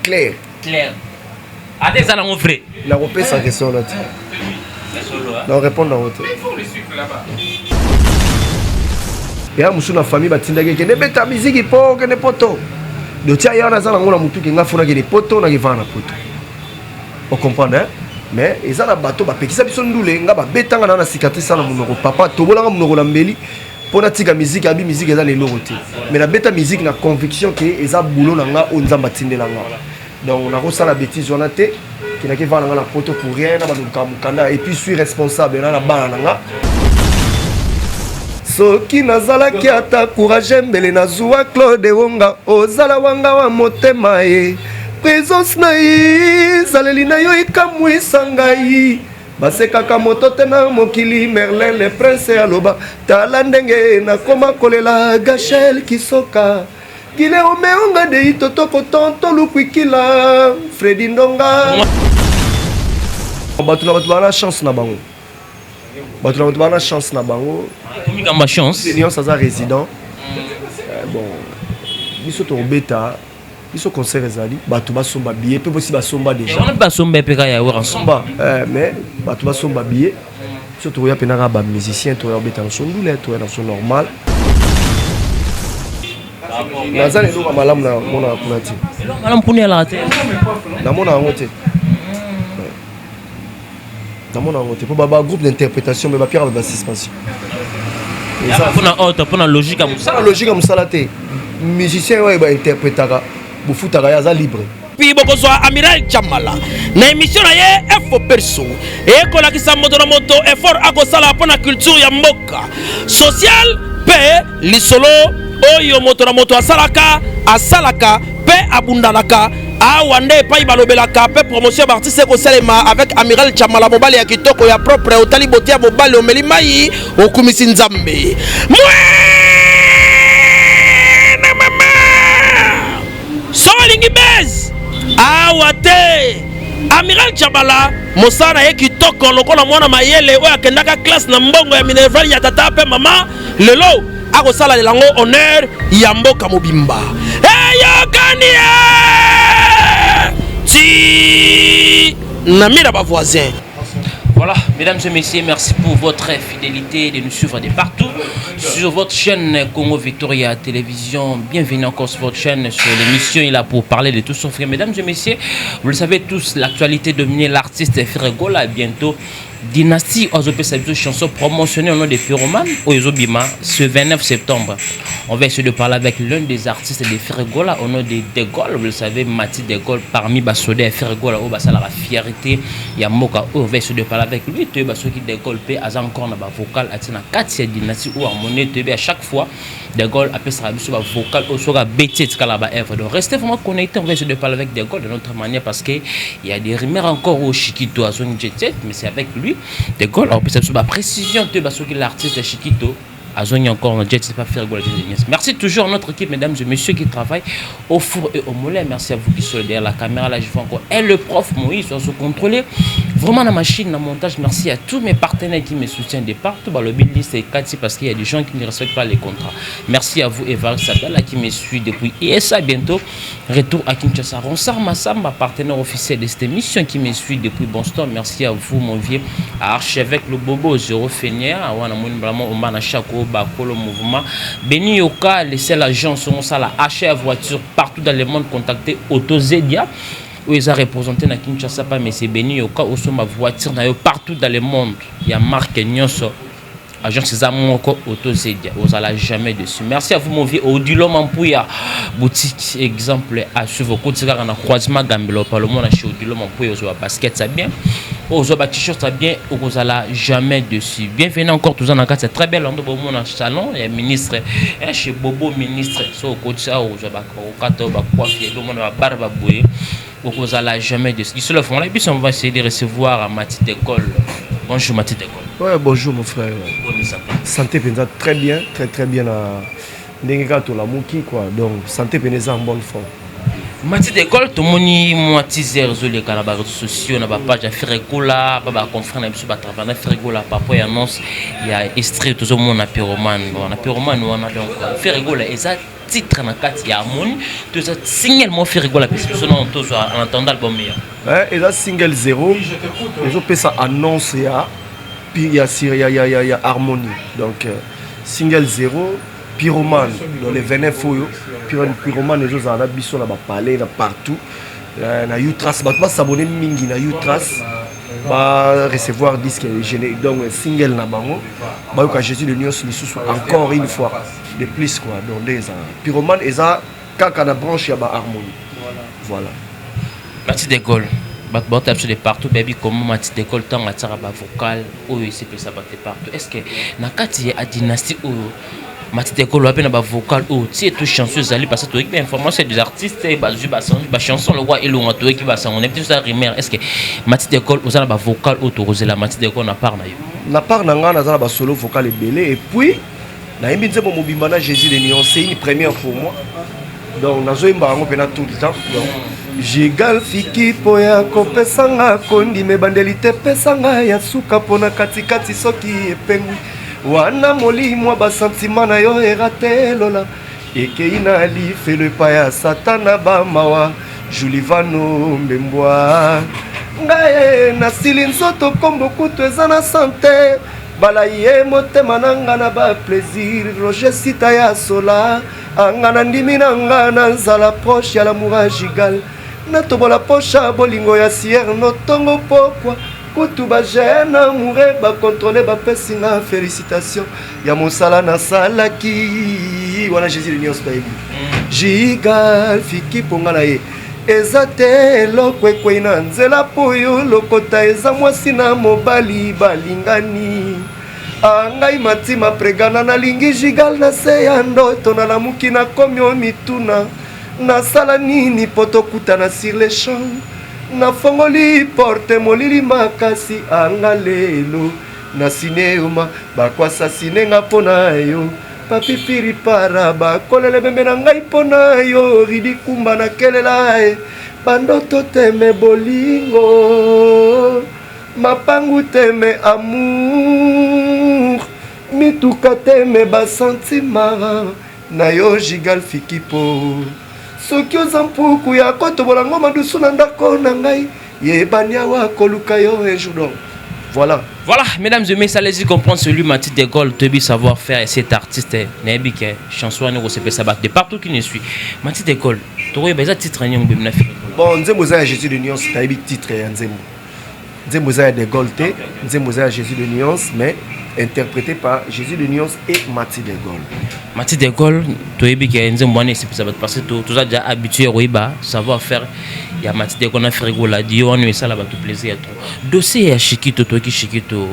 Claire. Claire. Adé ça mon frère. La repère sa question là. Non, répondre en hauteur. Il faut le sucre là-bas. Et là, monsieur, la famille, qui ne met ta musique pour que ne poto. De tiens, il y a un an, on a moutou qui n'a pas de poto, on a des vents à poto. On comprend, hein? Mais ils ont un bateau, qui s'appelle Sondoulé, on a béton dans la cicatrice, on a mon papa, tout le monde a mbeli. Pour la musique, la musique est dans les lorotés. Mais la bêta musique, la conviction que les a boulot dans la on a bâtine là. Donc on a reçu la bêtise, on a été qui n'a qu'à la poto pour rien, et puis je suis responsable dans la banane. Soki nazalaki ata courage mbele nazwa Claude Wonga ozala wanga wa motema ye présence na ye zaleli na yo ikamwisa ngai basekaka moto te na mokili Merlin le prince aloba tala ndenge nakoma kolela Gachel Kisoka kile omeonga de itotoko tonto lukwikila Fredi Ndonga batuna batuna chance na bango. Bah, tu as la chance na bango. Comment tu as chance? Les gens sont résidents. Bon, ils sont au bêta. Ils sont conseillers résidents. Bah, tu vas somba billet. Peut aussi bah somba déjà. On ne pas somba péka ya ou ensemble. Mais bah tu vas somba billet. Surtout il y a pénara bah musicien. Tu es au bêta dans son douleur. Tu es dans son normal. Nazan est donc malam na mon apunati. Malam puni ala te. Na mon apunati. Dans mon angoté pour baba groupe d'interprétation mais Pierre avec suspension. Et ça pour na autre pour na logique comme ça. La logique comme ça là té. Musicien ouais bah interprétera. Bu futara ya za libre. Puis boko so Amiral Chamala. Na émission na ye effort perso. Et ko la kisa moto na moto effort akosala pour na culture ya mboka. Social pe lisolo oyo moto na moto asalaka pe abundalaka. Ah, Wande pa ibalobelaka pe promotion artiste ko salema avec Amiral Chamala mobali ya kitoko ya propre otali botia mobali o melimai okumisi nzambe. Na mama. Solingi bez. Ah, wate. Amiral Chamala mosana ye kitoko lokola mwana mayele oyo akendaka classe na mbongo ya Minerval ya tata pe mama lelo akosala lelango honneur ya mboka mobimba. Voilà, mesdames et messieurs, merci pour votre fidélité de nous suivre de partout sur votre chaîne Congo Victoria Télévision. Bienvenue encore sur votre chaîne, sur l'émission. Il a pour parler de tout son frère. Mesdames et messieurs, vous le savez tous, l'actualité dominée, l'artiste Ferregola bientôt. Dynastie Ozopé sa chanson promotionnée au nom de Pyroman au Ezobima ce 29 septembre. On va essayer de parler avec l'un des artistes de Ferregola au nom de De Gaulle. Vous le savez, Mathis De Gaulle parmi Basodé et Ferregola au Basala la fierté Yamoka. On va essayer de parler avec lui. Tu es Basoki De Gaulle P a encore na vocal à tina 4 dynastie ou harmonie tu à chaque fois De Gaulle appelle ça sur vocal au sera bêtise calaba œuvre. Donc restez vraiment connectés. On va essayer de parler avec De Gaulle de notre manière parce que il y a des rumeurs encore au Chiquito à son jet mais c'est avec lui. De Gaulle, alors peut-être sur la précision de l'artiste Chiquito, à zone encore en jet, c'est pas faire Gaulle. Merci toujours à notre équipe, mesdames et messieurs, qui travaillent au four et au moulin. Merci à vous qui sont derrière la caméra. Là, je vois encore. Et le prof Moïse, on se contrôler vraiment la machine, le montage. Merci à tous mes partenaires qui me soutiennent de partout. Le building, c'est 4 parce qu'il y a des gens qui ne respectent pas les contrats. Merci à vous, Eva Sabella, qui me suit depuis ISA. Bientôt, retour à Kinshasa. Ronsar Massamba, partenaire officiel de cette émission, qui me suit depuis Boston. Merci à vous, mon vieux archevêque le Bobo, Zéro Fénière, le mouvement. Beni Yoka, laissez l'agent sur la achat voiture partout dans le monde. Contactez Autozedia. Où ils ont représenté na Kinshasa, mais c'est Beni Yoka, où sont ma voiture partout dans le monde. Il y a marque Nyoso. Agent César Moko Autozedia. Vous n'allez jamais dessus. Merci à vous, mon vieux Odilo Mampouya. Boutique exemple à suivre. Quand on a croisement Gambelo, par le monde chez Odilo Mampouya, on a basket, ça bien. On a t-shirt, ça bien. Vous n'allez jamais dessus. Bienvenue encore tous en cas. C'est très belle. On a un salon. Il y a un ministre. Chez Bobo, ministre. So, coach, ça, on a coiffé. On a barbe à bouillir. Vous n'allez jamais dessus. Ils se le font. Et puis, on va essayer de recevoir à Mathis De Gaulle. Bonjour, Mathis De Gaulle. Ouais, bonjour, mon frère. Santé pensa très bien à Ndengeka la Mouki quoi. Donc santé pensa en bonne forme. Mathis De Gaulle tout moni moi teaser sur les réseaux sociaux na ba page Ferregola ba confrère na biso ba travailler Ferregola papa annonce il y a extrait tout le monde na Pyroman on a donc Ferregola exact titre na kati ya harmonie to za single mo faire rigola parce que selon to so en entendant l'album meilleur et ça single 0 les autres ça annonce ya puis il y a harmonie donc single 0 pyromane dans les 29 foyo pyromane les autres en a biso na ba parler na partout na Utras ba s'abonner mingi na Utras ba recevoir disque générique donc single na bango ba ka Jésus de Nios lisusu encore une fois de plus quoi donc des pyromane et ça kaka na branche ya ba harmonie voilà Mathieu de Gaulle bat de partout baby comment Mathieu de Gaulle tant atira ba vocal oyo c'est que ça battait partout est-ce que na kati ya dynastie oyo Mathieu de Gaulle a ba vocal oyo ti tout chanceuse ali parce que tu information des artistes ba chanson le roi et l'on to qui va ça on est plus ça rimer est-ce que Mathieu de Gaulle osala ba vocal autorisé la Mathieu de Gaulle na part na yo na part na nga na ba solo vocal ebelé et puis na yimbi nzembo mobimba na Jésus de Nion c'est une première pour moi donc nazo imba ngo pena tout le temps donc Jigal fiki po ya kopesanga kondi mebandeli te pesanga ya suka pona katikati soki epengu wana molimo ba sentiment na yo erate lola ekei na lifelo epai ya satana bamawa julivano mbembwa ngaye nasili nzoto kombo kutu eza na sante bala ye motema na nga na ba plaisir roger sita ya sola anga na ndimi na nga na nzala proche ya lamoura Jigal natobola pocha bolingo ya sier notongo pokwa kutu bagene amoure bakontrole bapesi nga félicitation ya mosala nasalaki wana Jésus de Nios bayebi Jigal fiki mponga na ye eza te eloko ekwei na nzela po yo lokota eza mwasi na mobali balingani angai matima pregana nalingi Jigal na se ya ndoto nalamuki nakomi o mituna nasala nini po tokutana sur les champs nafongoli porte molili makasi anga lelo nasine yoma bakwasasine nga mpo na yo papipiri para bakolele bembe na ngai mpo na yo ridi kumba nakelela ye bandoto teme bolingo mapangu teme amour mituka teme basentima na yo Jigal fiki po soki oza mpuku ya kotobola ngo madusu na ndako na ngai yebani awa koluka yo un jour donc voilà mesdames et messieurs allez-y comprendre celui Mathieu de Gaulle te savoir faire et cet artiste nebi que chanson ne recevait ça de partout qui ne suit Mathieu de Gaulle to y beza titre nyong bim na firi bon nzembo za Jésus de Nios tayibi titre ya nzembo za de Gaulle te nzembo za Jésus de Nios mais interprété par Jésus de Nios et Mathieu de Gaulle. Mathieu de Gaulle, tu es bien parce que tu as déjà habitué à savoir faire. Il y a Mathieu de Gaulle qui a fait la Dieu, on est ça là, tout plaisir. Dossier à Chiquito, toi qui Chiquito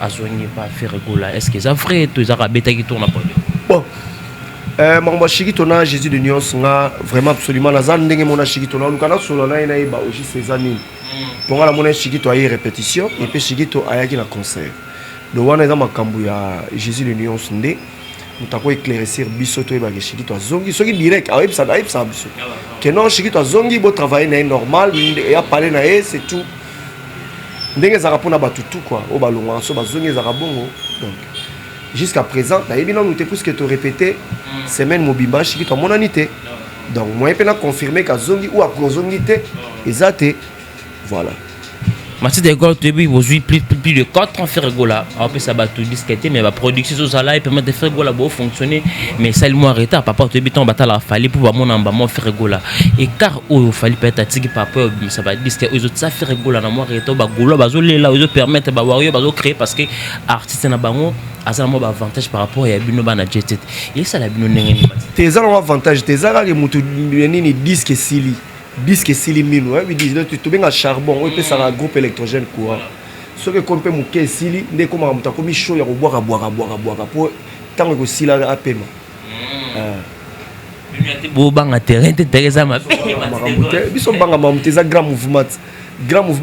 a soigné pas faire rigola. Est-ce que ça vrai? Tu as rabété qui tourne pas. Bon, mon Chiquito na Jésus de Nios nga vraiment absolument la zone ndenge mon Chiquito na lukana solo na ina iba aussi ces années. Pour la mon Chiquito a eu répétition et puis Chiquito a eu un concert. Le wana eza makambo ya Jésus de Nions nde mutako éclaircir biso to ba Chiquito azongi soki direct a ça biso que non Chiquito azongi bo travailler na normal et a parler na c'est tout ndenge za rapona batutu quoi o balonga so bazongi za bongo donc jusqu'à présent na yebi non nous plus que te répéter semaine mobimba Chiquito monanité donc moi pe na confirmer ka zongi ou après zongi te ezate voilà Mathieu de Gaulle, tu as aujourd'hui plus de 4 ans faire rigola. Après ça va tout discuter, mais la production sur ça là, il permet de faire rigola pour fonctionner. Mais ça, le mois retard, papa, tu as besoin de la fallait pour mon emballage faire rigola. Et car il fallait peut-être attirer papa, ça va dire que les autres ça faire rigola dans mois retard, bah gola, bah zoler là, ils permettent bah warrior, bah créer parce que artiste na bango, a ça un avantage par rapport à bino bana jet. Et ça la bino n'engagé. Tes avantage, tes arrêts mutu ni disque sili. Disque silimino oui dis tu bien à charbon oui ça un groupe électrogène courant ce que qu'on peut muke sili ndé comme muta comme chaud ya boire pour tant que sila a paiement bo banga terrain te teresa ma biso banga mamte za grand mouvement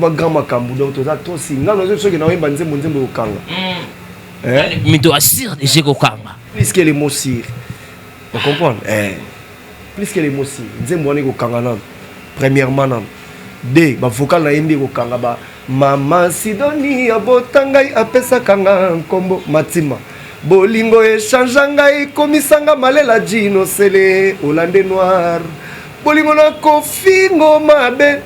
grand makambu donc to za to singa no ce que na wemba nzembo okanga mito assir de jeko kanga plus que les mots sir vous comprenez plus que les mots sir nzembo ni okanga na premièrement non de ba vocal na yindi ko kanga ba mama Sidoni abotangai apesa kanga nkombo matima bolingo échange ngai komisanga malela dino sele Hollande noir bolingo na kofingo mabe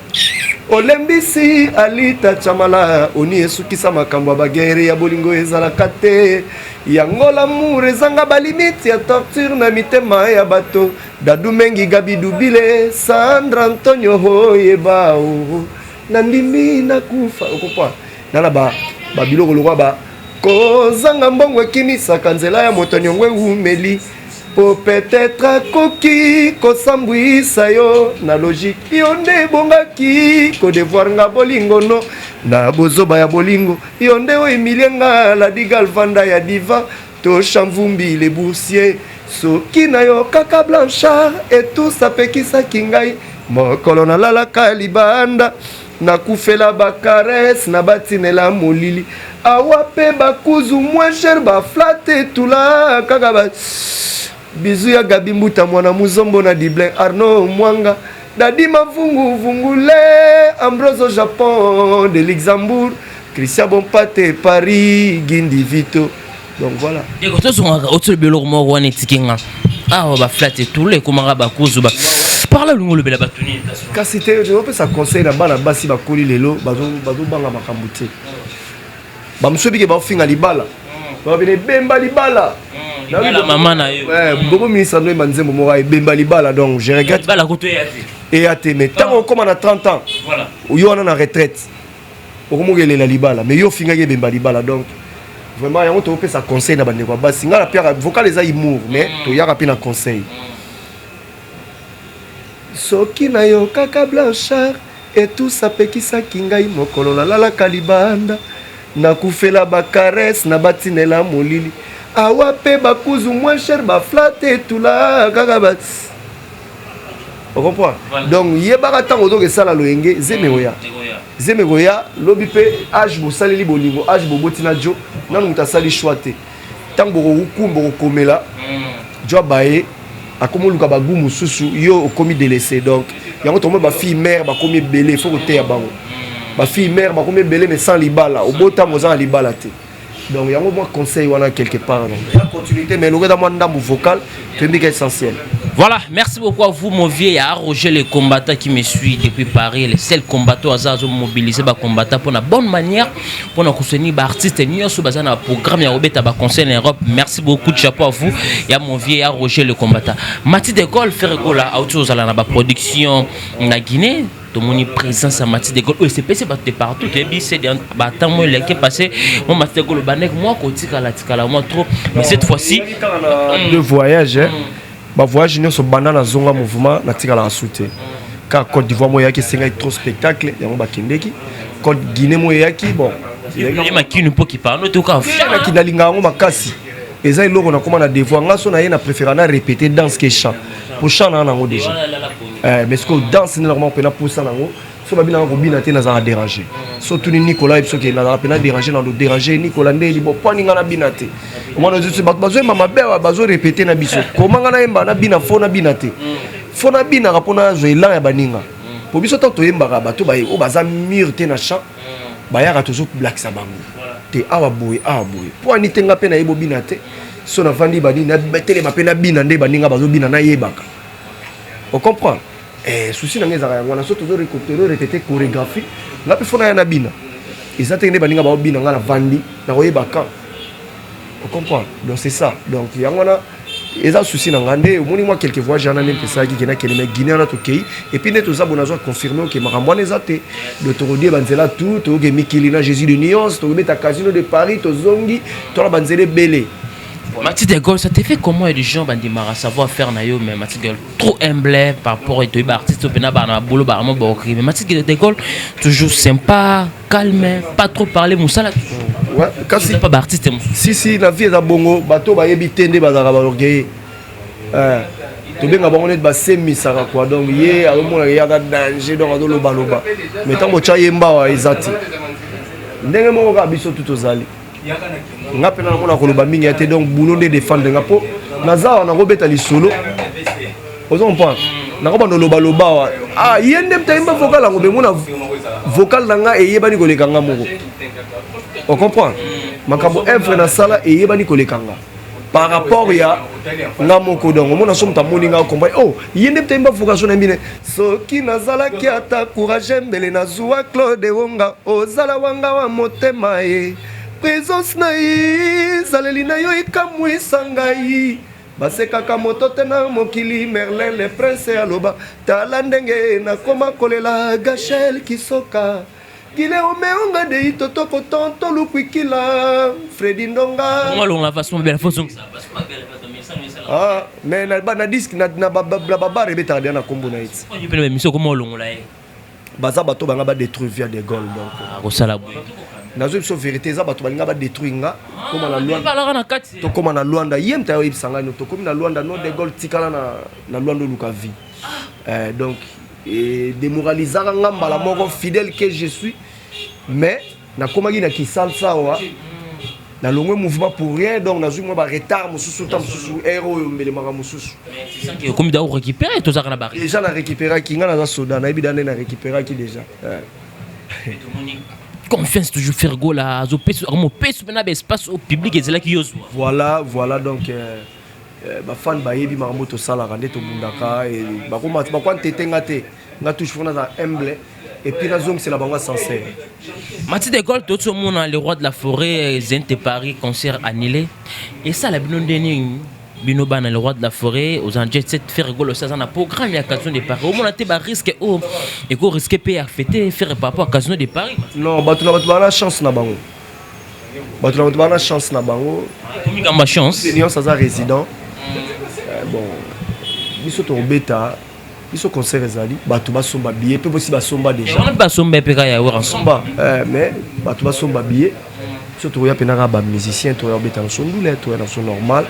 olembisi alita chamala oni esukisa makambo ya bagere ya bolingo ezalaka te yango lamour ezanga balimiti ya torture na mitema ya bato dadu mengi gabi dubile Sandra Antonio hoyebao nandimi nakufa okopwa nana babiloko lokwa ba kozanga mbongo ekimisaka nzela ya moto nyongwe umeli po peut-être akoki kosambwisa yo na logique yo nde bongaki kodevoir nga bolingo no na bozoba ya bolingo yo nde o emilie nga la digalvanda ya diva to chamvumbi le boursier soki na yo kaka Blanchard etus apekisaki ngai mokolo nalalaka libanda nakufela bakarese na batinela molili awa pe bakuzu moins cher baflate tula kaka ba bizu ya Gabi Mbuta mwana muzombo na Diblin Arnaud Mwanga Dadi Mavungu Vungule Ambrose au Japon de Luxembourg Christian Bompate Paris Gindi Vito donc voilà deko to songa otso belo mo wana tikinga awa baflate tula komanga bakuzu ba parla lungo le bela batuni kasi te je peux ça conseil na bana basi bakoli lelo bazo banga makambo te bamsobi ke bafinga libala babene bemba libala la maman na yo beaucoup ministre no manzembo mo ay bemba libala donc je regrette libala koto et até mais tant comme on a 30 ans voilà yo on a retraite okomogele la libala mais yo finga ye bemba libala donc vraiment yango to pe ça conseil na bande kwa basi ngala pia vocal les humour mais to yaka pe na conseil soki na yo kaka Blanchard et tout ça pekisa kingai mokolo la kalibanda nakufela bakarese na batinela molili awa pe bakuzu moins cher baflate tula kaka bat on comprend donc yebaka tango to ke sala loyenge zeme goya lobi pe age bo saleli bolingo age bo botina jo nanu mutasali choite tango ko ukumbo ko komela jo bae akomoluka bagumu susu yo okomi délaissé donc yango tomo ba fille mère ba komi belé faut que te ya bango ba fille mère ba komi belé mais sans libala au bota moza libala te donc yango moi conseil wana quelque part donc continuité mais loga dans mon ndambu vocal c'est essentiel. Voilà, merci beaucoup à vous, mon vieux, et à Roger, les combattants qui me suivent depuis Paris, les seuls combattants à Zazo mobilisés, les combattants pour la bonne manière, pour nous soutenir les artistes, nous sommes dans un programme, il y a un conseil en Europe. Merci beaucoup, de chapeau à vous, et à mon vieux, et à Roger, les combattants. Mathilde Gol, faire gola, à autre chose, à la production en Guinée. Tout le monde est présent à Mathilde Gol. Oui, c'est partout. C'est qui est passé. Moi, Mathilde Gol, moi, moi, trop. Mais cette fois-ci, de voyage, bah voyage nous sommes banana zonga mouvement na tika la soute car Côte d'Ivoire moya qui c'est trop spectacle ya mo bakendeki Côte Guinée moya qui bon il y a makinu po qui parle to ka na kinalinga ngo makasi eza iloko na koma na devoir ngaso na ye na préférer na répéter danse que chant pour chant na ngo déjà mais ce que danse normalement pena pour ça nango so babina ngo bina te na za déranger so tuni Nicolas so que na pena déranger na déranger Nicolas ndeli bo pani ngana bina te moi je suis bazo mama bewa bazo répéter na biso comment ngana yemba na bina fona bina te fona bina rapona zo elan ya baninga po biso to yemba ka bato ba o baza mur te na champ ba ya ka toujours black sa bango te awa boy po ani tenga pe na yebo bina te so na vandi bani na betele ma pe na bina nde baninga bazo bina na yebaka on comprend souci na ngeza yango na so to répéter chorégraphie na pe fona ya na bina ezate nde baninga ba bina ngana vandi na yebaka. On comprend. Donc c'est ça. Donc il y a un souci dans l'année. Moi quelques voyages j'en ai même fait ça qui est qui est Guinée na tokai et puis net aux abonnés confirmé que maramboine ezate de Torodier banzela tout to que Mikilina Jésus de Nyons to mettre à Casino de Paris to Zongi to la banzele belé. Mathilde Gol, ça te fait comment les gens bandimara savoir faire na yo mais Mathilde Gol trop humble par rapport à toi artiste au pena ba na bolo ba mo bokri mais Mathilde Gol toujours sympa, calme, pas trop parler musala. Ouais, quand c'est pas artiste. Si la vie est à bongo, bateau ba yebitende bazara ba orgueil. To benga bango net ba semi sara quoi donc yé a mo ya da danger donc ado loba loba. Mais tant mo cha yemba wa ezati. Ndenge mo ka biso tout ozali. Nga pena na mona koloba mingi ate donc boulot de défendre nga po naza na robeta li solo. Ozo comprendre. Na ko bando loba loba wa. Ah yende mtaimba vocal ngo be mona vocal nanga e yebani koleka nga moko. On comprend. makambo œuvre na sala et yebani kolekanga par rapport ya ngamoko donc mona somme ta moninga komba oh yende temba vocation na mine soki nazala ki ata courage mbele na zuwa Claude Wonga ozala wanga wa motema e présence na yi zaleli na yo ikamwisa ngai basekaka moto te na mokili Merlin le prince aloba tala ndenge nakoma kolela Gachel Kisoka Gile omeonga de itotoko tonto lukwikila Freddy Ndonga ngalo la façon belle façon mais na disque na baba rebeta na kombo na it on peut mission comment longola e baza bato banga ba détruire via des goals donc ko sala boy nazo biso vérité za bato balinga ba détruire nga comme na Luanda pas la kati to comme na Luanda yem ta yo sanga no to comme na Luanda no des goals tikala na Luanda lukavi donc et démoralisant nga mbala moko fidèle que je suis mais na komaki na kisalsa wa na longwe mouvement pour rien donc na zuma ba retard mususu tam mususu héros mbele maka mususu c'est ça que comme da récupérer tout ça na ba déjà na récupérer ki nga na soda na ebidane na récupérer ki déjà confiance toujours faire goal à zo peso mo peso na ba espace au public et c'est là qui ose voilà donc ba fan ba yebi maramoto sala rande to bundaka et ba ko tetenga te nga toujours na humble et puis la zone c'est la banque sincère. Mathieu de Gaulle tout le monde le roi de la forêt Zente Paris concert annulé et ça la binondeni binoba le roi de la forêt aux anges cette faire Gaulle ça dans programme ya occasion de Paris au monde te ba risque oh et ko risque payer à fêter faire papa occasion de Paris non batu na chance na bango batu na chance na bango comme gamba chance senior ça résident bon biso to beta biso concert ezali batu basomba billet pe possible basomba déjà on ba somba pe ka ya wa somba mais batu basomba billet surtout ya penaka ba musicien to ya beta son douleur to ya son normal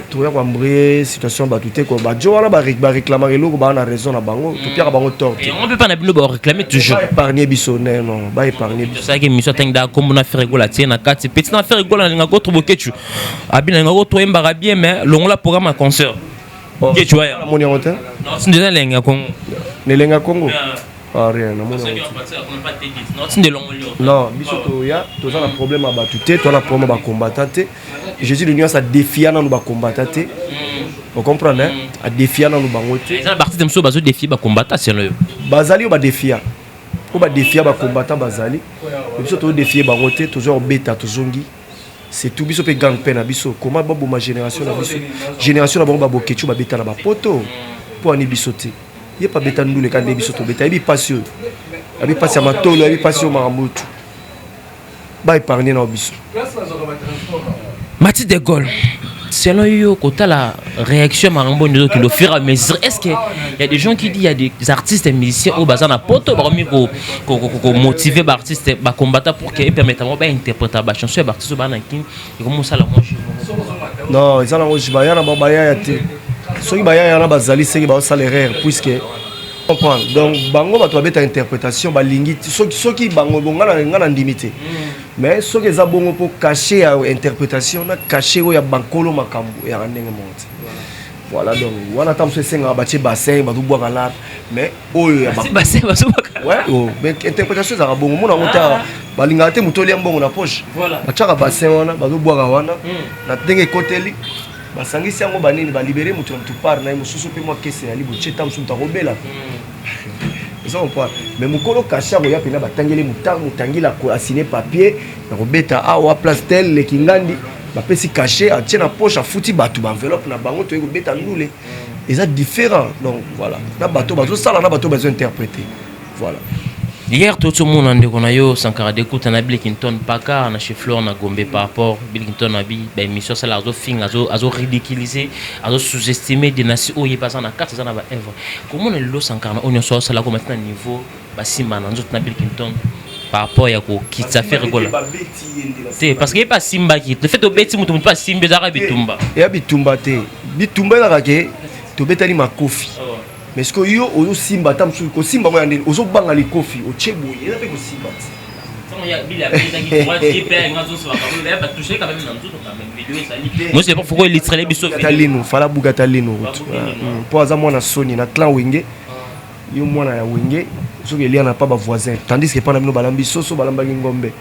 to ya kwambre situation batu te ko ba jo wana ba réclamer loko ba na raison na bango to pia bango tort on peut pas na bino ba réclamer toujours épargner biso non ba épargner biso ça que mission tengda comme na faire gola tiena kati petit na faire gola nga ko trobokechu abina nga ko to emba bien mais longola programme à concert. Que tu vois mon yonte non c'est déjà lenga Congo ne lenga Congo rien na mon non biso to ya to ça le problème à batu te to na problème ba combattant te Jésus de nuance a défier na ba combattant te vous comprenez a défier na bango te ça partie de mso bazo défier ba combattant c'est le bazali ba défier ko ba défier ba combattant bazali biso to défier bango te toujours beta to zongi c'est tout biso pe gang pena biso comment bobo ma génération na biso génération na bango ba bokechu ba beta na ba poto pour ani biso te ye pa beta ndule ka ne biso to beta bi passion abi passion matolo abi passion maramutu ba épargner na biso Mathieu de Gaulle selon yo kota la réaction marambo nous qui le faire à mesure est-ce que il y a des gens qui disent il y a des artistes et musiciens au bazar na poto ba mi ko motiver ba artiste ba combattant pour que permettre ba interpréter ba chanson ba artiste ba na kin et comment ça la moi non ils ont je ba ya na ba ya te soki ba ya na bazali c'est ba ça l'erreur puisque comprendre donc bango ba to beta interprétation ba lingi soki bango ngana ndimité mais ce que ça bon pour cacher interprétation na cacher ya bankolo makambo ya ndenge monte voilà donc wana tam se senga ba bassin ba boire la mais oyo ya bassin ba ouais oh mais interprétation ça bon mona ngota ba linga te mutoli mbongo na poche ba chaka bassin wana ba boire wana na ndenge koteli ba sangisi yango banini ba libérer mutu mutu par na mususu pe moi kese ya libo chetam sunta robela ils ont pas mais mukolo kasha ko ya pena batangeli mutangila ko assigner papier na robeta awa place tel le kingandi ba pesi caché a tient na poche a fouti batu ba enveloppe na bango to ko beta ndule ils sont différents donc voilà na bato bazo sala na bato bazo interpréter voilà hier tout le monde ande kona yo Sankara d'écoute na Bill Clinton paka na chez Fleur na Gombe par rapport Bill Clinton abi ba émission ça la zo fin azo ridiculiser azo sous-estimer des nations o yeba na 4 ans na ba œuvre comment le lo Sankara on so ça la comme maintenant niveau ba simba na nzoto na Bill Clinton par rapport ya ko kitsa faire rigola c'est parce que y pas simba qui le fait de beti mutu pas simba za bitumba ya bitumba te bitumba la ke to betali makofi mais ce que yo ozo simba tam su ko simba mo yandeli ozo banga li kofi o chebo yela pe ko simba moi c'est pas pourquoi il traîner biso talino fala buga talino po aza mwana soni na clan wenge yo mwana ya wenge soki elia na pa ba voisin tandis que pendant bino balambi soso balamba ngombe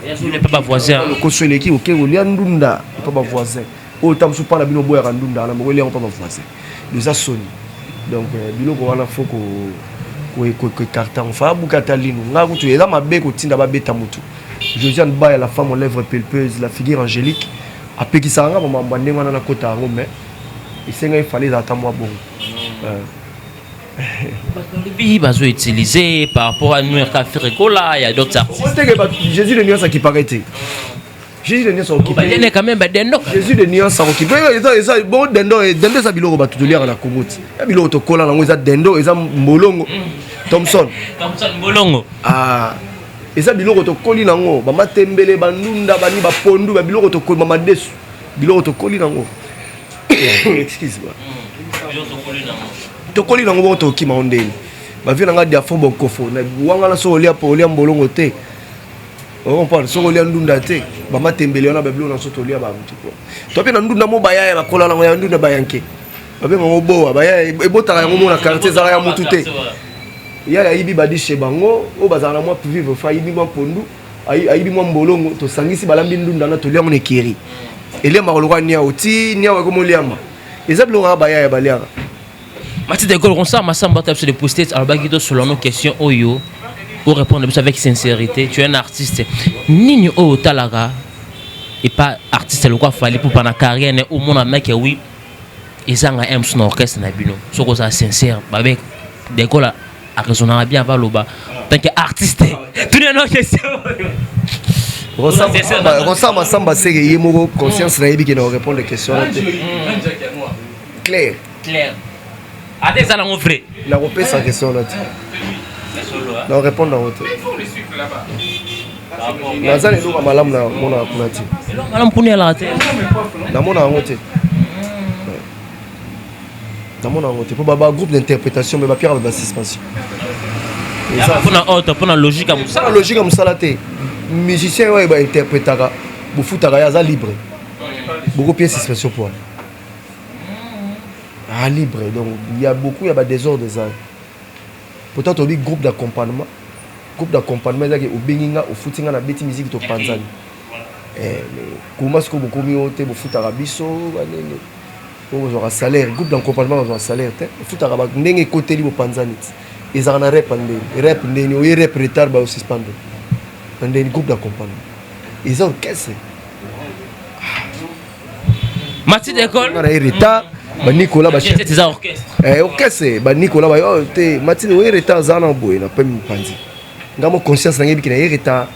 Les pas voisins. Le kosoleki OK olia ndunda pas voisin. O tam su pana bino boya ndunda na molia pas voisin. Les asoni. Donc biloko wana faut ko carton fa bukata linu nga kutu eza mabe ko tinda ba beta mutu. Josiane Baya la femme aux lèvres pulpeuses, la figure angélique a pekisanga mama mbande wana na kota ngo mais il fallait attendre moi bon. Les bazo utilisé par rapport à nous café Ricola, il y a d'autres artistes. Jésus de Nuance qui paraît. Jésus de Nuance qui paraît. Il y a quand même dendo. Jésus de Nuance qui paraît. Ça bon dendo ça biloko ba tutulia na Congo. Ya biloko to kola na ngo dendo eza Molongo Thompson Molongo. Ah eza biloko to koli nango ba matembele bandunda bani ba pondu ba biloko to koli mama desu biloko to koli nango. Excuse-moi. Biloko to koli nango. Tokoli nango bon toki maondeli ba vi nanga dia fombo kofo na wanga na so olia po olia mbolongo te on comprend so olia ndunda te ba matembele na ba bilo na so tolia ba muti ko to pe na ndunda mo baya ya bakola na ya ndunda bayanke ba be ngo boa baya ebota ya ngo na quartier za ya mutu te ya ibi badi chez bango o bazana mo vivre fa ibi mo pondu ayibi mo mbolongo to sangisi balambi ndunda na tolia mo ne kiri ele ma kolwa nia oti nia wa ko mo liama ezablo nga baya ya baliara Mathilde Degol, on sait que sur les post-its, alors selon nos questions, Oyo, pour répondre avec sincérité, tu es un artiste. Nini o talaga et pas artiste le quoi fallait pour pendant carrière au monde mec oui, ils ont un son orchestre na bino. So que ça sincère, avec Degol a raisonné bien va loba. Tant qu'artiste, tu n'as nos questions. Rosama Samba c'est que yemo conscience na yebi qui nous répond les questions. Claire. Attends, ça l'a montré. La repère sa question là. Non, répondre dans votre. Nazali ndo malamu na mona kunati. Malamu punia la tête. Na mona ngote. Na mona ngote. Pour baba groupe d'interprétation mais ba pierre ba suspension. Et ça pour la logique à musala. Logique à musala te. Musicien ouais ba interprétera. Bu futara ya za libre. Beaucoup pièces suspension pour. Ah, libre, donc il y a beaucoup, il y a des désordres. Peut-être on dit groupe d'accompagnement. Groupe d'accompagnement, c'est au Beninga, au footing, on a des musique de Panzani. Comment est-ce que vous avez au foot arabiso, vous avez un salaire, groupe d'accompagnement, vous avez un salaire. Au foot arabiso, vous avez un côté au Panzani. Ils ont un rap, rap, rap retard, vous suspendez. Vous avez un groupe d'accompagnement. Ils ont qu'est-ce que c'est? Mathilde Degol. On a un retard. Ba Nicolas ba chef des orchestres orchestre ba Nicolas ba yo te Mathilde we retard zana boy na pem panzi ngamo conscience na ngebi ki na retard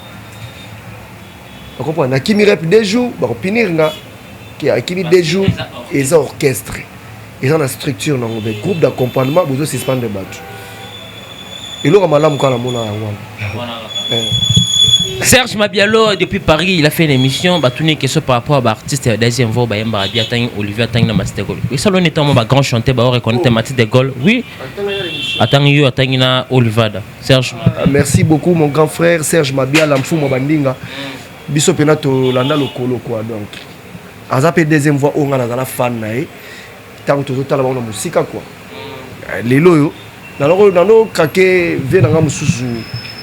ba comprendre na kimi rep des jours ba pinir nga ki a kimi des jours et orchestre ils ont la structure na ngombe groupe d'accompagnement bozo suspendre battu et lo malamu kana mona wana Serge Mabialo, depuis Paris, il a fait une émission, bah, tourner question par rapport à l'artiste deuxième voix, Olivier Atang Mathilde Degol. Et ça, on est grand chanteur, bah, on reconnaît Mathilde Degol. Oui. Atang Olivada. Serge. Merci beaucoup, mon grand frère Serge Mabialo, Lamfou Mabandinga. Biso Penato Landa Lokolo, quoi. Donc, Azapé deuxième voix, on a la fan, tant que total, on a musique, quoi. Les loyaux, dans nos craqués, viennent à Moussou.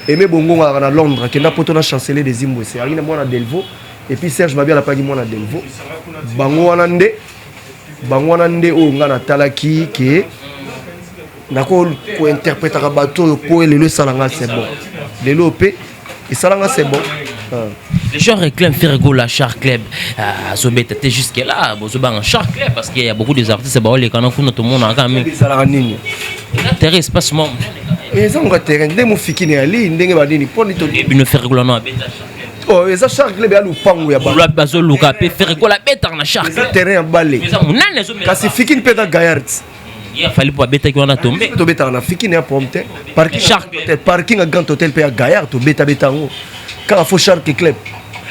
Aimé Bongo à Londres, qui n'a pas de chancelier des Zimbabwe. C'est Arina Mona Delvo. Et puis Serge Mabiala pas dit Mona Delvo. Bangwanande, ou Ngana Talaki, qui est. Nako ko interprète à bateau, ko le salanga c'est bon. Le lopé, et salanga c'est bon. Les gens réclament Fergo la Shark Club. Zobé t'es jusque là, Bozoba un Shark Club parce qu'il y a beaucoup de artistes, bah les canons font tout le monde en gamme. L'intérêt c'est pas seulement. Et ça on va terrain, des moufikini ali, ndenge badini poni to. Et puis nous Fergo la non bêta. Oh, et ça Shark Club ya lupangu ya ba. Loi bazo luka pe Fergo la bêta na Shark. Terrain balé. Mais ça mon nan les hommes. Kasi fikini peta Gaillard. Il fallait pour bêta qui on a tombé. To bêta na fikini ya pomte. Parking Shark parking à Grand Hôtel pe Gaillard to bêta bêta ngo. Quand faut Shark Club.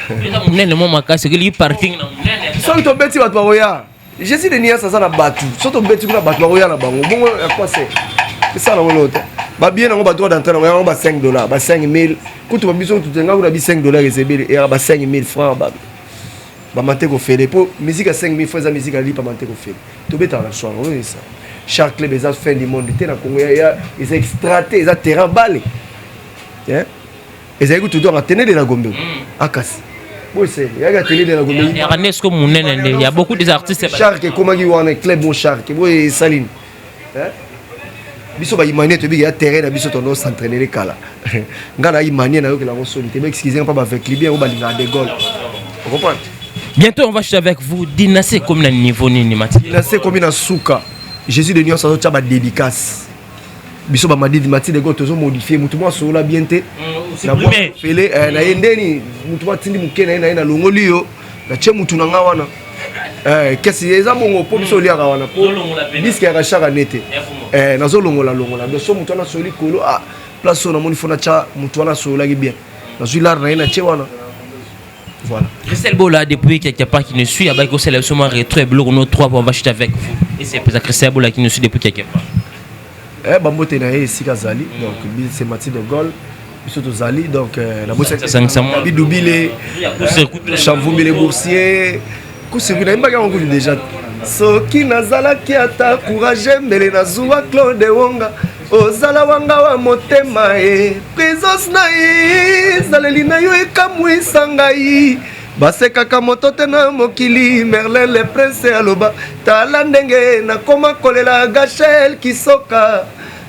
Mais ça mon nan le moment c'est que le parking na mon nan. Sans to bêti bat baoya. Jésus de Nia ça na batu. Sans to bêti na bat baoya na bango. Bongo à quoi c'est? C'est ça la wolote. Ba bien on ba droit d'entrer on ba $5 ba 5000 kutu ba biso tu tenga on a $5 réservé et ba 5000 francs ba ba manté ko faire pour musique à 5000 francs, musique à li pas manté ko faire to beta na soir oui ça chaque club les a fait du monde était na Congo ya ils extraté ils a terrain balé hein ezali kutu donc atene de la Gombe akasi boy c'est il y a atene de la Gombe il y a Ernesto Munene il y a beaucoup des artistes Shark comment qui wana club bon Shark boy Saline hein biso ba imani to bi ya terrain na biso to no s'entraîner kala ngana imani na yo que la soni te excusez pas avec libyen ou balinga de gol vous comprenez. Bientôt on va chuter avec vous Dynastie comme na niveau nini Mati Dynastie comme na souka Jésus de Nion ça zo ba dédicace biso ba madidi Mati de gol to zo modifier mutu mo so la bien te na bo fele na yendeni mutu mo tindi mukena na longoli yo na che mutu na ngawana kesi eza bongo po biso liaka wana po disque ya chaka nete nazo longola de so mutu na soli kolo ah place na moni fona cha mutu na sola ki bien nazo lar na ina che wana voilà. Christelle Bola depuis quelque part qui nous suit avec au sélection rétro et bloc nos 3 on va chuter avec vous et c'est pour Christelle Bola qui nous suit depuis quelque part bambote na esika zali donc c'est Mati de Gaulle biso to zali donc na bosse bidubile chamvumbile boursier kusirina imbaga ngo déjà soki nazalaki ata courage mbele nazuwa Claude Wonga ozala wanga wa motema présence na ye zaleli na yo ekamwisa ngai basekaka moto te na mokili Merlin le prince aloba tala ndenge nakoma kolela Gachel Kisoka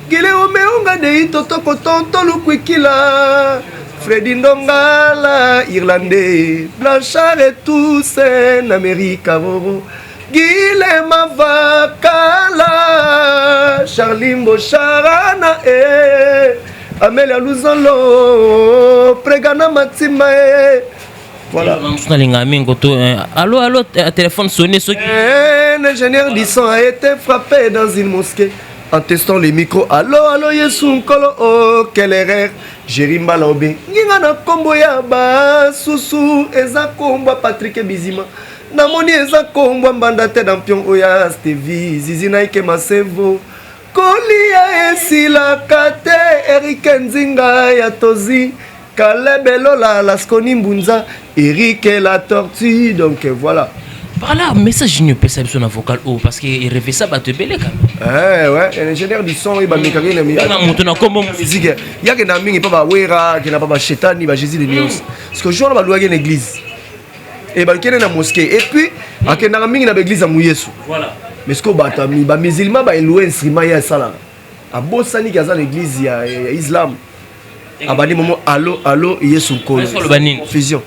gile omeonga de itotoko tonto lukwikila Freddy Ndongala Irlandais Blanchard et tous en Amérique Gile Mavakala Charlie Mbosharana Amelia Luzolo Pregana Matima voilà. Allô, téléphone sonné. Un ingénieur du son a été frappé dans une mosquée en testant les micros. Allô, Yesu Nkolo, oh, quelle erreur. Jérimba Laobé, Ningana Kombo Yaba, Susu, Eza Kombo, Patrick Bizima. Namoni Eza Kombo, Mbandate d'Ampion Oya, Stevie, Zizina Ike Masevo. Kolia Esila Kate, Eric Nzinga Yatozi. Kalebelo la Lasconi Mbunza, Eric et la tortue, donc voilà. Par là, message ne peut pas son avocat parce qu'il rêvait ça va te belé quand même. Ouais, un ingénieur du son, il va me dire qu'il y a musique. Il y a des amis qui ne peuvent pas voir, qui n'ont pas Chétan, ni Jésus de Nios. Parce que je vois dans l'église. Et il y a une mosquée. Et puis, il y a des amis qui ont l'église à Mouyesu. Voilà. Mais ce que les musulmans ont loué un instrument à Salah. À Bossani, il y a l'église, il y a l'islam. Abani momo allo Yesu Nkolo fusion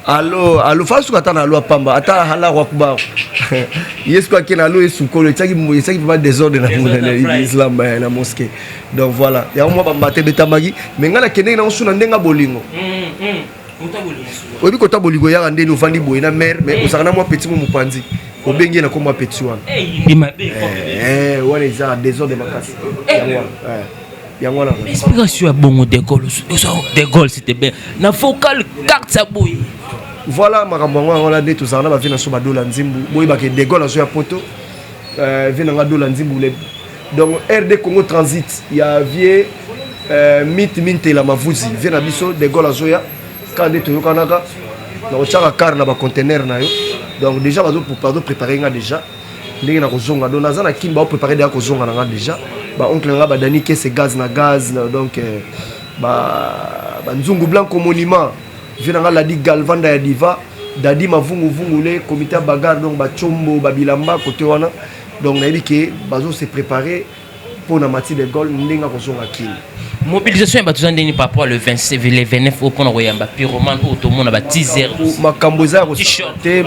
allo fasu katana allo pamba ata hala wakuba Yesu kwa kena allo Yesu Nkolo tsaki pas désordre na l'islam na mosquée donc voilà ya mo ba mbate betamagi menga na kende na usuna ndenga bolingo obi kota bolingo ya ndeni ufandi boye na mer mais osakana mo petit mo mupanzi obengi na ko mo petit wana wana isa désordre makasi explication à bon de Gaulle c'était bien na focal carte ça boy voilà makambo on l'a dit tout ça on a vu na so badola nzimbu boy ba ke de Gaulle zo ya poto vient na dola nzimbu donc RD Congo Transit il y a vieux minte la mavuzi vient na biso de Gaulle zo ya quand de to kanaka na ochaka car na ba conteneur na yo donc déjà bazo pour préparer nga déjà ndenge na kozonga donc nazana kimba préparer déjà kozonga na nga déjà ba oncle nga ba dani ke c'est gaz donc ba nzungu blanc monument vient nga la di galvanda ya diva dadi mavungu vungule comité bagarre donc ba chombo ba bilamba côté wana donc na dit que bazo se préparer pour na mati de Gaulle ndenge kozonga kini mobilisation ba tuzandeni par rapport le 27 le 29 au pona royamba pyromane automon na ba 10h makambo za ko te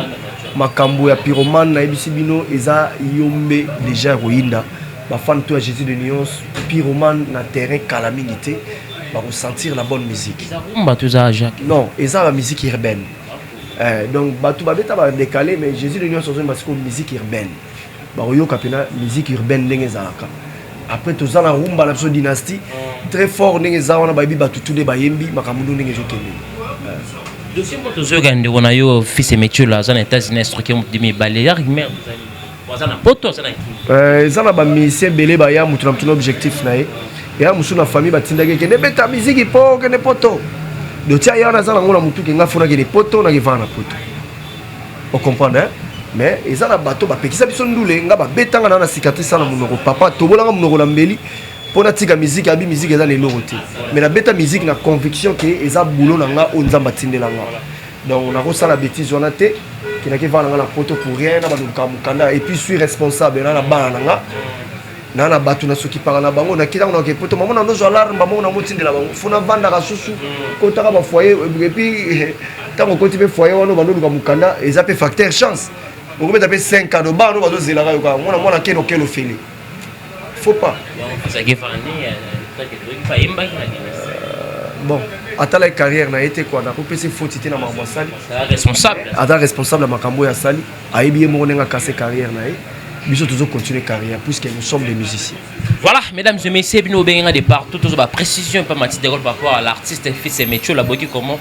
makambo ya pyromane na ebisi bino eza yombe déjà roinda ba fan to Jésus de Nios pyromane na terrain calamité va ressentir la bonne musique non eza la musique urbaine donc batu ba beta ba décaler mais Jésus de Nios c'est parce que musique urbaine ba yo kapena musique urbaine ndenge zalaka après tout ça la rumba la dynastie très fort ndenge za wana ba bi batu tude ba yembi makambo ndenge zo kende dossier moto zo gande wona yo fils et métier là za na États-Unis instruction dimi baléar mais wazana poto sana za na ba mission belé ba ya mutu na mutu objectif na ye ya musu na famille batindaki kende beta musique po kende poto do tia ya na za na ngona mutu ke ngafuna kende poto na kivana poto on comprend hein mais ils ont la bateau ba pekisa biso ndule nga ba betanga na cicatrice na munoko papa tobolanga munoko la mbeli pour natika musique abi musique eza les loroté mais la bêta musique na conviction que eza boulot nanga on nzamba tindela nga donc on a reçu la bêtise on a té qui n'a que va na poto pour rien na ba mukanda et puis je suis responsable na bana nanga na batu na soki par na bango na kita on a que poto maman na ndozo alarme maman na motindela bango fona vanda ka susu kotaka ba foyer et puis tant on continue foyer wana ba ndoka mukanda eza pe facteur chance on peut taper 5 ans de bar no ba zo zela ka yo mona keno kelo feli faut pas. Bon, à la carrière n'a été quoi? N'a pas pu se fautiter dans ma sali. Responsable. Ada responsable de ma cambo ya sali. A bien mon n'a cassé carrière n'a eu. Nous sommes toujours continuer carrière puisque nous sommes des musiciens. Voilà, mesdames et messieurs, nous avons de partout, toujours la précision pas Mathis Degol par rapport à l'artiste fait ses métiers là beaucoup comment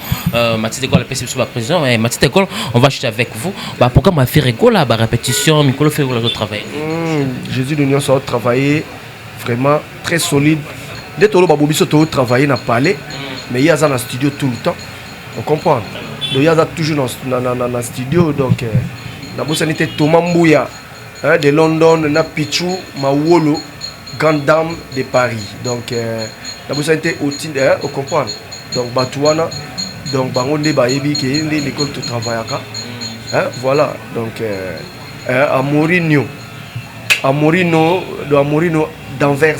Mathis Degol a passé sur la prison et Mathis Degol on va acheter avec vous. Bah pourquoi m'a fait rigolo la répétition, Mikolo fait le travail. Jésus de Union ça travailler vraiment très solide. Dès que nous avons travaillé dans le palais, mais il y a dans le studio tout le temps. On comprend. Donc il y a toujours dans le studio donc la bosse était Thomas Mbouya. De London, na Pichou, Mawolo, grande dame de Paris. Donc, la bosse était au comprendre. Donc, Batouana, donc, Baronde Bayebi, qui est l'école de travail. Voilà. Donc, Amorino d'Anvers.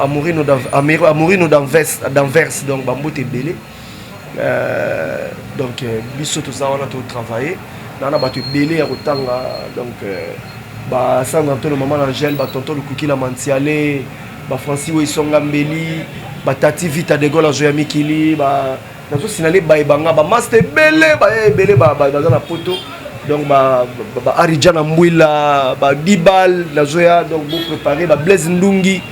Amorino d'Anvers. Donc, Bambote Belé. Donc, Bissot, tout ça, on a tout travaillé. Nana batu belé à Rotanga donc ba San Antonio maman Angèle ba tonton le Kuki la Mantiale ba Francis Wesonga Mbeli ba Tati Vita de Gaulle Joya Mikili ba nazo sinalé ba ebanga ba master belé ba dans la poto donc ba Aridjana Mbouila ba Dibal la Joya donc vous préparer ba Blaise Ndungi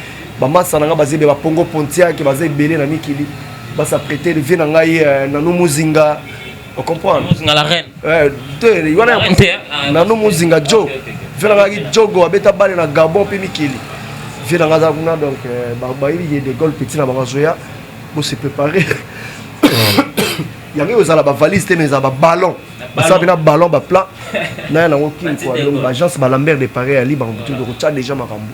ba Masana ba zebe ba Pongo Pontia qui ba zé belé na Mikili ba s'apprêter de venir ngai na no Muzinga. On comprend. Muzinga la reine. Il y a un Muzinga Joe. Venanga Jogo abeta bale na Gabon pe Mikili. Venanga za kuna donc il y a des goals petits na Bangazoya pour se préparer. Il y a aux la valise mais za ballon. Ça vient ballon ba plat. Na na aucun quoi donc agence Balambert de Paris ali ba mbutu de rocha déjà makambo.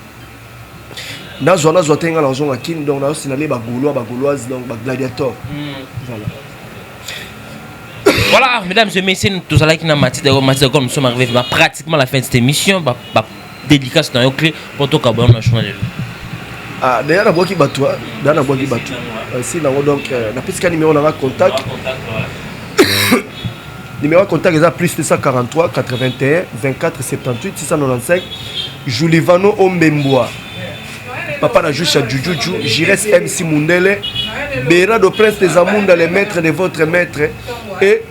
Na zona zotenga na zona kin donc na aussi na les ba gauloise donc ba gladiator. Voilà. Voilà, mesdames et messieurs, tous allez qui n'a Mathis Degol, nous sommes arrivés à pratiquement la fin de cette émission. Dédicace dans le clé pour tout le monde. Ah, d'ailleurs, la boîte qui bat toi, si donc, la petite numéro on a contact. Numéro de contact est à plus de 143 81 24 78 695. Julivano Ombemboa. Papa n'a juste à Jujuju, Jires MC Mundele, Bérado Prince des Amunda, les maîtres de votre maître, et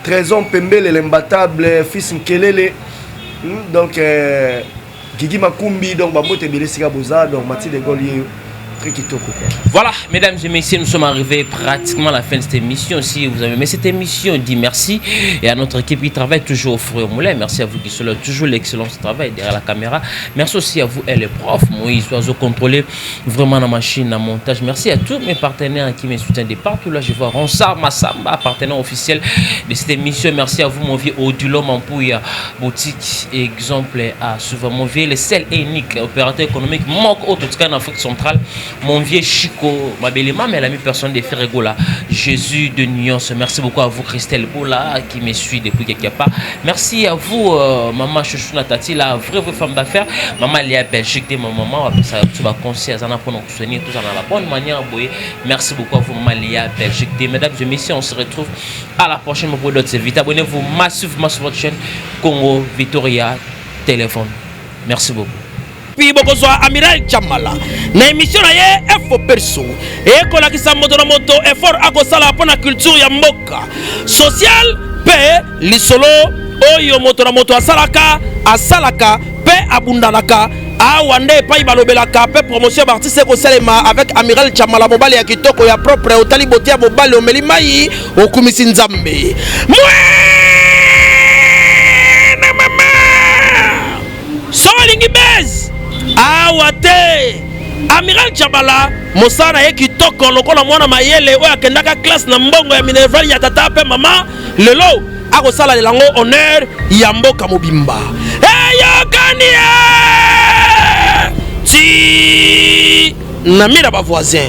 Trésor Pembele, l'imbattable, fils Mkelele, donc Gigi Makumbi, donc Babote Belesiga Boza, donc Mathis Degol. Voilà, mesdames et messieurs, nous sommes arrivés pratiquement à la fin de cette émission. Si vous avez aimé cette émission, on dit merci. Et à notre équipe qui travaille toujours au four et au moulin. Merci à vous qui sont là, toujours l'excellent travail derrière la caméra. Merci aussi à vous et les profs, Moïse, Oiseau contrôler vraiment la machine, la montage. Merci à tous mes partenaires qui me soutiennent de partout. Là, je vois Ronsard Massamba, partenaire officiel de cette émission. Merci à vous, mon vieux Odulo Mampouya, boutique exemple à souvent. Mon vieux, le seul et unique opérateur économique, manque au tout cas en Afrique centrale. Mon vieux Chico, ma belle maman, mais l'ami personne de Ferregola, Jésus de Nuance. Merci beaucoup à vous, Christelle Boula, qui me suit depuis quelque part. Merci à vous, maman Chouchouna Tati, la vraie femme d'affaires. Maman Léa Belgique, ma maman, ça va conseiller à pour nous soutenir tout ça dans la bonne manière. Merci beaucoup à vous, maman Léa Belgique. Mesdames et messieurs, on se retrouve à la prochaine pour d'autres vidéos. Abonnez-vous massivement sur votre chaîne Congo Victoria Téléphone. Merci beaucoup. Puis bokozwa Amiral Chamala na émission na ye info perso et kolakisa moto na moto effort akosala pona culture ya mboka social pe lisolo oyo moto na moto asalaka pe abundalaka awande pa ibalobelaka pe promotion d'artiste ko salema avec Amiral Chamala mobali ya kitoko ya propre otali botia mobali omeli mai okumisi nzambe na mama solingi bez awate Amiral Chamala mosana ye kitoko lokola mwana mayele oyo akendaka classe na mbongo ya Minerval ya tata pe mama lelo akosala lelango honneur ya mboka mobimba eyokani ti na mira ba voisin